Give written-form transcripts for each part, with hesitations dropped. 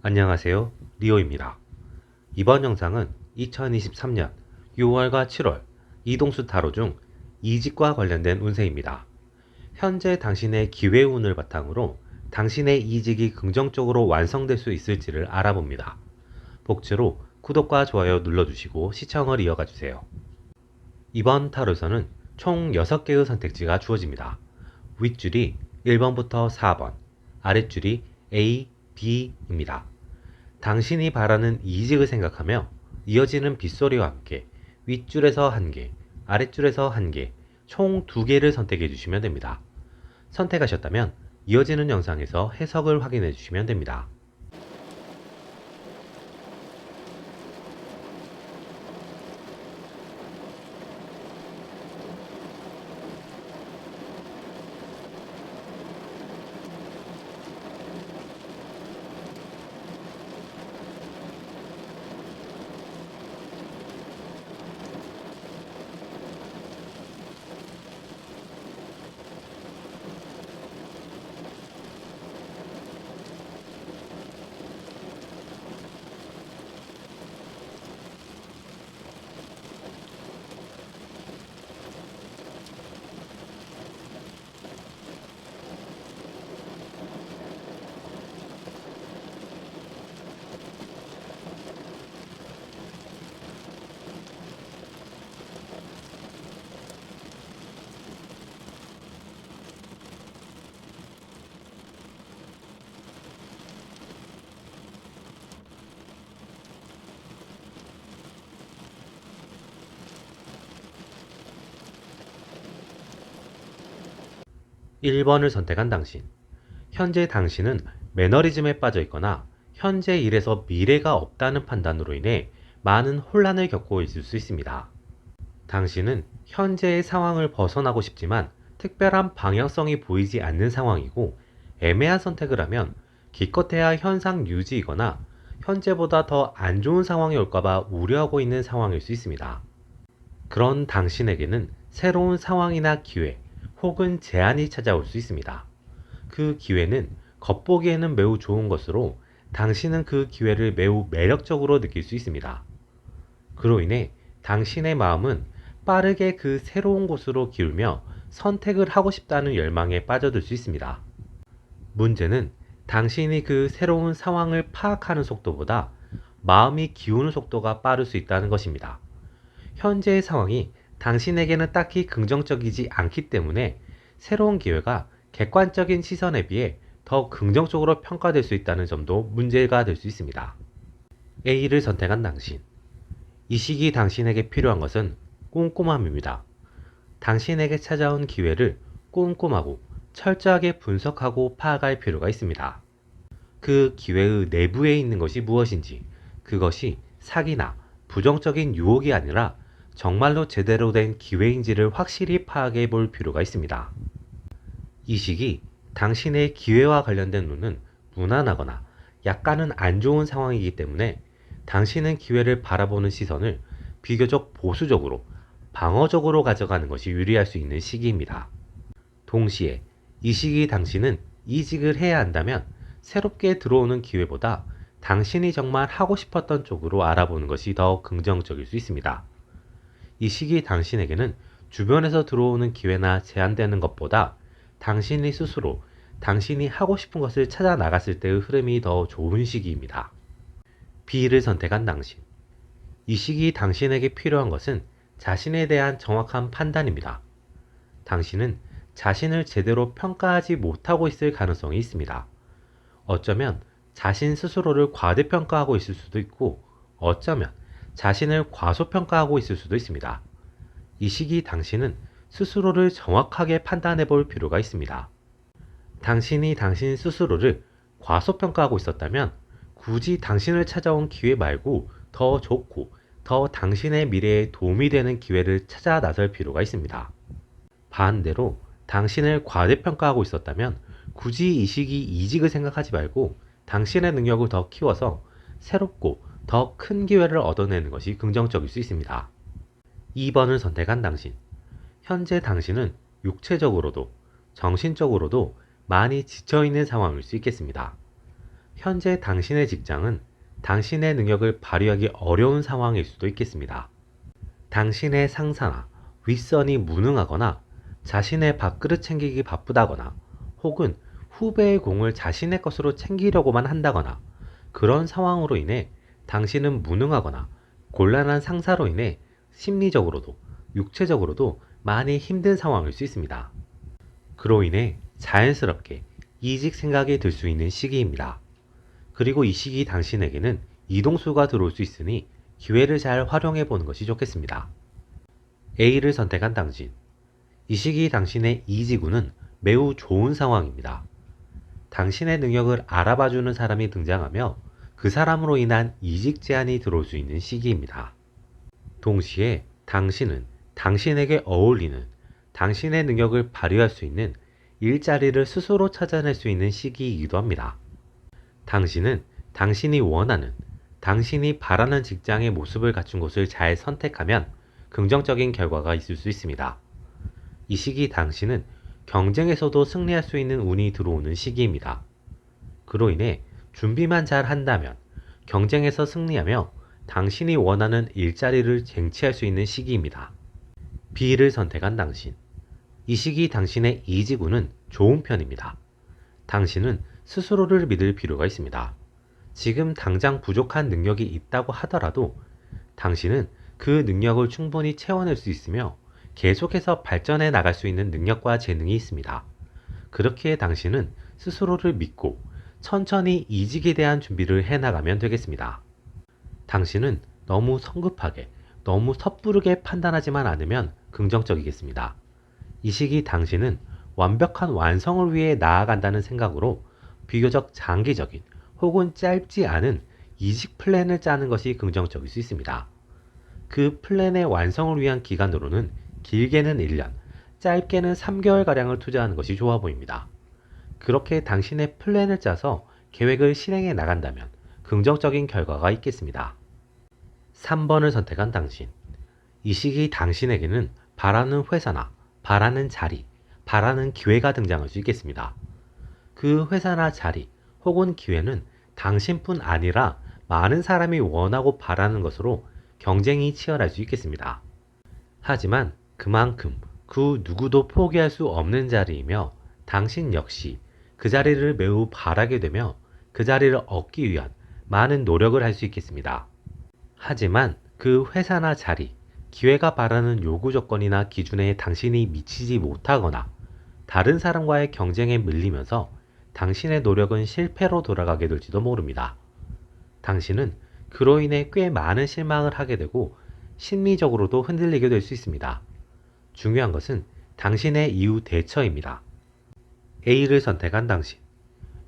안녕하세요. 리오입니다. 이번 영상은 2023년 6월과 7월 이동수 타로 중 이직과 관련된 운세입니다. 현재 당신의 기회운을 바탕으로 당신의 이직이 긍정적으로 완성될 수 있을지를 알아봅니다. 복채로 구독과 좋아요 눌러주시고 시청을 이어가 주세요. 이번 타로에서는 총 6개의 선택지가 주어집니다. 윗줄이 1번부터 4번, 아랫줄이 A, B입니다. 당신이 바라는 이직을 생각하며 이어지는 빗소리와 함께 윗줄에서 1개, 아랫줄에서 1개, 총 2개를 선택해 주시면 됩니다. 선택하셨다면 이어지는 영상에서 해석을 확인해 주시면 됩니다. 1번을 선택한 당신. 현재 당신은 매너리즘에 빠져 있거나 현재 일에서 미래가 없다는 판단으로 인해 많은 혼란을 겪고 있을 수 있습니다. 당신은 현재의 상황을 벗어나고 싶지만 특별한 방향성이 보이지 않는 상황이고, 애매한 선택을 하면 기껏해야 현상 유지이거나 현재보다 더 안 좋은 상황이 올까봐 우려하고 있는 상황일 수 있습니다. 그런 당신에게는 새로운 상황이나 기회 혹은 제안이 찾아올 수 있습니다. 그 기회는 겉보기에는 매우 좋은 것으로 당신은 그 기회를 매우 매력적으로 느낄 수 있습니다. 그로 인해 당신의 마음은 빠르게 그 새로운 곳으로 기울며 선택을 하고 싶다는 열망에 빠져들 수 있습니다. 문제는 당신이 그 새로운 상황을 파악하는 속도보다 마음이 기우는 속도가 빠를 수 있다는 것입니다. 현재의 상황이 당신에게는 딱히 긍정적이지 않기 때문에 새로운 기회가 객관적인 시선에 비해 더 긍정적으로 평가될 수 있다는 점도 문제가 될 수 있습니다. A를 선택한 당신. 이 시기 당신에게 필요한 것은 꼼꼼함입니다. 당신에게 찾아온 기회를 꼼꼼하고 철저하게 분석하고 파악할 필요가 있습니다. 그 기회의 내부에 있는 것이 무엇인지, 그것이 사기나 부정적인 유혹이 아니라 정말로 제대로 된 기회인지를 확실히 파악해 볼 필요가 있습니다. 이 시기 당신의 기회와 관련된 운은 무난하거나 약간은 안 좋은 상황이기 때문에 당신은 기회를 바라보는 시선을 비교적 보수적으로, 방어적으로 가져가는 것이 유리할 수 있는 시기입니다. 동시에 이 시기 당신은 이직을 해야 한다면 새롭게 들어오는 기회보다 당신이 정말 하고 싶었던 쪽으로 알아보는 것이 더 긍정적일 수 있습니다. 이 시기 당신에게는 주변에서 들어오는 기회나 제한되는 것보다 당신이 스스로 당신이 하고 싶은 것을 찾아 나갔을 때의 흐름이 더 좋은 시기입니다. B를 선택한 당신. 이 시기 당신에게 필요한 것은 자신에 대한 정확한 판단입니다. 당신은 자신을 제대로 평가하지 못하고 있을 가능성이 있습니다. 어쩌면 자신 스스로를 과대평가하고 있을 수도 있고, 어쩌면 자신을 과소평가하고 있을 수도 있습니다. 이 시기 당신은 스스로를 정확하게 판단해 볼 필요가 있습니다. 당신이 당신 스스로를 과소평가하고 있었다면 굳이 당신을 찾아온 기회 말고 더 좋고 더 당신의 미래에 도움이 되는 기회를 찾아 나설 필요가 있습니다. 반대로 당신을 과대평가하고 있었다면 굳이 이 시기 이직을 생각하지 말고 당신의 능력을 더 키워서 새롭고 더 큰 기회를 얻어내는 것이 긍정적일 수 있습니다. 2번을 선택한 당신. 현재 당신은 육체적으로도 정신적으로도 많이 지쳐있는 상황일 수 있겠습니다. 현재 당신의 직장은 당신의 능력을 발휘하기 어려운 상황일 수도 있겠습니다. 당신의 상사나 윗선이 무능하거나 자신의 밥그릇 챙기기 바쁘다거나 혹은 후배의 공을 자신의 것으로 챙기려고만 한다거나 그런 상황으로 인해 당신은 무능하거나 곤란한 상사로 인해 심리적으로도 육체적으로도 많이 힘든 상황일 수 있습니다. 그로 인해 자연스럽게 이직 생각이 들 수 있는 시기입니다. 그리고 이 시기 당신에게는 이동수가 들어올 수 있으니 기회를 잘 활용해 보는 것이 좋겠습니다. A를 선택한 당신. 이 시기 당신의 이직운은 매우 좋은 상황입니다. 당신의 능력을 알아봐주는 사람이 등장하며 그 사람으로 인한 이직 제안이 들어올 수 있는 시기입니다. 동시에 당신은 당신에게 어울리는 당신의 능력을 발휘할 수 있는 일자리를 스스로 찾아낼 수 있는 시기이기도 합니다. 당신은 당신이 원하는, 당신이 바라는 직장의 모습을 갖춘 곳을 잘 선택하면 긍정적인 결과가 있을 수 있습니다. 이 시기 당신은 경쟁에서도 승리할 수 있는 운이 들어오는 시기입니다. 그로 인해 준비만 잘 한다면 경쟁에서 승리하며 당신이 원하는 일자리를 쟁취할 수 있는 시기입니다. B를 선택한 당신. 이 시기 당신의 이직운은 좋은 편입니다. 당신은 스스로를 믿을 필요가 있습니다. 지금 당장 부족한 능력이 있다고 하더라도 당신은 그 능력을 충분히 채워낼 수 있으며 계속해서 발전해 나갈 수 있는 능력과 재능이 있습니다. 그렇기에 당신은 스스로를 믿고 천천히 이직에 대한 준비를 해 나가면 되겠습니다. 당신은 너무 성급하게, 너무 섣부르게 판단하지만 않으면 긍정적이겠습니다. 이 시기 당신은 완벽한 완성을 위해 나아간다는 생각으로 비교적 장기적인 혹은 짧지 않은 이직 플랜을 짜는 것이 긍정적일 수 있습니다. 그 플랜의 완성을 위한 기간으로는 길게는 1년, 짧게는 3개월가량을 투자하는 것이 좋아 보입니다. 그렇게 당신의 플랜을 짜서 계획을 실행해 나간다면 긍정적인 결과가 있겠습니다. 3번을 선택한 당신. 이 시기 당신에게는 바라는 회사나 바라는 자리, 바라는 기회가 등장할 수 있겠습니다. 그 회사나 자리 혹은 기회는 당신뿐 아니라 많은 사람이 원하고 바라는 것으로 경쟁이 치열할 수 있겠습니다. 하지만 그만큼 그 누구도 포기할 수 없는 자리이며 당신 역시 그 자리를 매우 바라게 되며 그 자리를 얻기 위한 많은 노력을 할 수 있겠습니다. 하지만 그 회사나 자리, 기회가 바라는 요구 조건이나 기준에 당신이 미치지 못하거나 다른 사람과의 경쟁에 밀리면서 당신의 노력은 실패로 돌아가게 될지도 모릅니다. 당신은 그로 인해 꽤 많은 실망을 하게 되고 심리적으로도 흔들리게 될 수 있습니다. 중요한 것은 당신의 이후 대처입니다. A를 선택한 당신.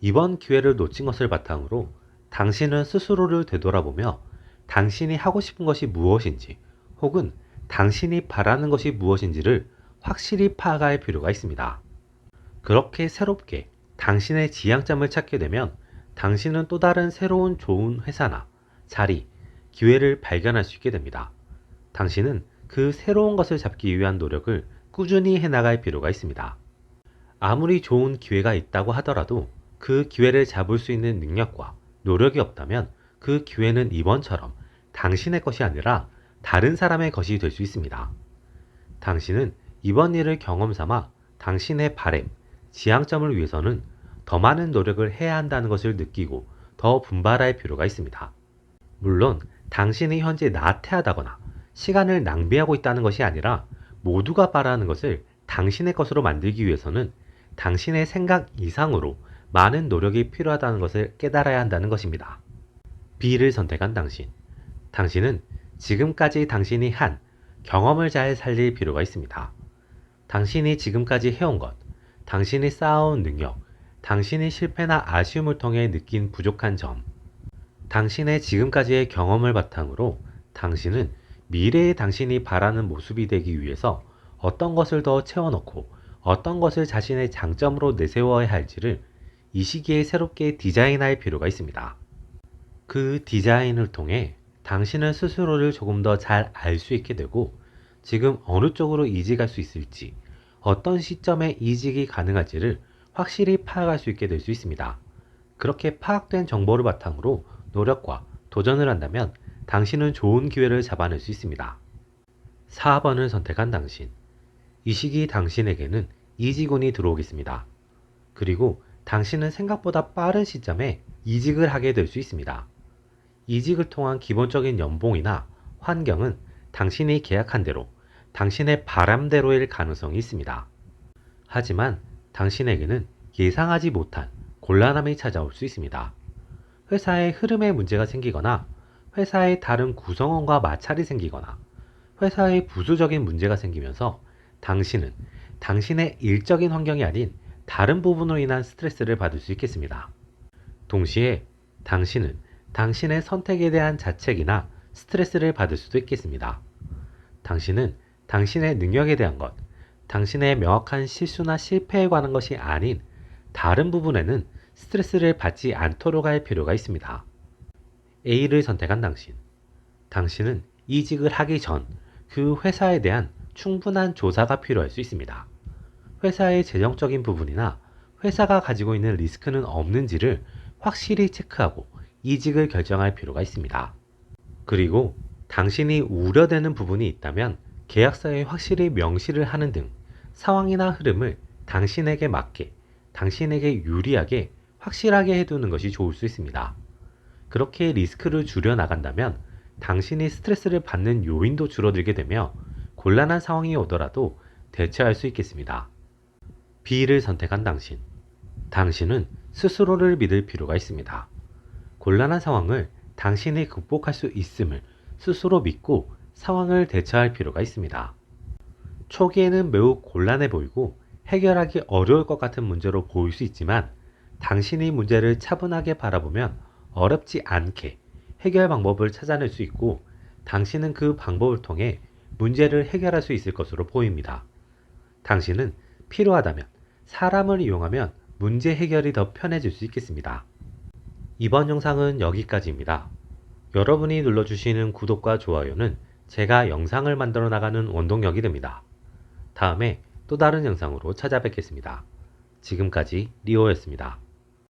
이번 기회를 놓친 것을 바탕으로 당신은 스스로를 되돌아보며 당신이 하고 싶은 것이 무엇인지 혹은 당신이 바라는 것이 무엇인지를 확실히 파악할 필요가 있습니다. 그렇게 새롭게 당신의 지향점을 찾게 되면 당신은 또 다른 새로운 좋은 회사나 자리, 기회를 발견할 수 있게 됩니다. 당신은 그 새로운 것을 잡기 위한 노력을 꾸준히 해나갈 필요가 있습니다. 아무리 좋은 기회가 있다고 하더라도 그 기회를 잡을 수 있는 능력과 노력이 없다면 그 기회는 이번처럼 당신의 것이 아니라 다른 사람의 것이 될 수 있습니다. 당신은 이번 일을 경험 삼아 당신의 바램, 지향점을 위해서는 더 많은 노력을 해야 한다는 것을 느끼고 더 분발할 필요가 있습니다. 물론 당신이 현재 나태하다거나 시간을 낭비하고 있다는 것이 아니라 모두가 바라는 것을 당신의 것으로 만들기 위해서는 당신의 생각 이상으로 많은 노력이 필요하다는 것을 깨달아야 한다는 것입니다. B를 선택한 당신. 당신은 지금까지 당신이 한 경험을 잘 살릴 필요가 있습니다. 당신이 지금까지 해온 것, 당신이 쌓아온 능력, 당신이 실패나 아쉬움을 통해 느낀 부족한 점, 당신의 지금까지의 경험을 바탕으로 당신은 미래의 당신이 바라는 모습이 되기 위해서 어떤 것을 더 채워넣고 어떤 것을 자신의 장점으로 내세워야 할지를 이 시기에 새롭게 디자인할 필요가 있습니다. 그 디자인을 통해 당신은 스스로를 조금 더 잘 알 수 있게 되고 지금 어느 쪽으로 이직할 수 있을지, 어떤 시점에 이직이 가능할지를 확실히 파악할 수 있게 될 수 있습니다. 그렇게 파악된 정보를 바탕으로 노력과 도전을 한다면 당신은 좋은 기회를 잡아낼 수 있습니다. 4번을 선택한 당신. 이 시기 당신에게는 이직운이 들어오겠습니다. 그리고 당신은 생각보다 빠른 시점에 이직을 하게 될 수 있습니다. 이직을 통한 기본적인 연봉이나 환경은 당신이 계약한 대로 당신의 바람대로일 가능성이 있습니다. 하지만 당신에게는 예상하지 못한 곤란함이 찾아올 수 있습니다. 회사의 흐름에 문제가 생기거나 회사의 다른 구성원과 마찰이 생기거나 회사의 부수적인 문제가 생기면서 당신은 당신의 일적인 환경이 아닌 다른 부분으로 인한 스트레스를 받을 수 있겠습니다. 동시에 당신은 당신의 선택에 대한 자책이나 스트레스를 받을 수도 있겠습니다. 당신은 당신의 능력에 대한 것, 당신의 명확한 실수나 실패에 관한 것이 아닌 다른 부분에는 스트레스를 받지 않도록 할 필요가 있습니다. A를 선택한 당신. 당신은 이직을 하기 전 그 회사에 대한 충분한 조사가 필요할 수 있습니다. 회사의 재정적인 부분이나 회사가 가지고 있는 리스크는 없는지를 확실히 체크하고 이직을 결정할 필요가 있습니다. 그리고 당신이 우려되는 부분이 있다면 계약서에 확실히 명시를 하는 등 상황이나 흐름을 당신에게 맞게, 당신에게 유리하게 확실하게 해두는 것이 좋을 수 있습니다. 그렇게 리스크를 줄여 나간다면 당신이 스트레스를 받는 요인도 줄어들게 되며 곤란한 상황이 오더라도 대처할 수 있겠습니다. B를 선택한 당신. 당신은 스스로를 믿을 필요가 있습니다. 곤란한 상황을 당신이 극복할 수 있음을 스스로 믿고 상황을 대처할 필요가 있습니다. 초기에는 매우 곤란해 보이고 해결하기 어려울 것 같은 문제로 보일 수 있지만 당신이 문제를 차분하게 바라보면 어렵지 않게 해결 방법을 찾아낼 수 있고 당신은 그 방법을 통해 문제를 해결할 수 있을 것으로 보입니다. 당신은 필요하다면 사람을 이용하면 문제 해결이 더 편해질 수 있겠습니다. 이번 영상은 여기까지입니다. 여러분이 눌러주시는 구독과 좋아요는 제가 영상을 만들어 나가는 원동력이 됩니다. 다음에 또 다른 영상으로 찾아뵙겠습니다. 지금까지 리오였습니다.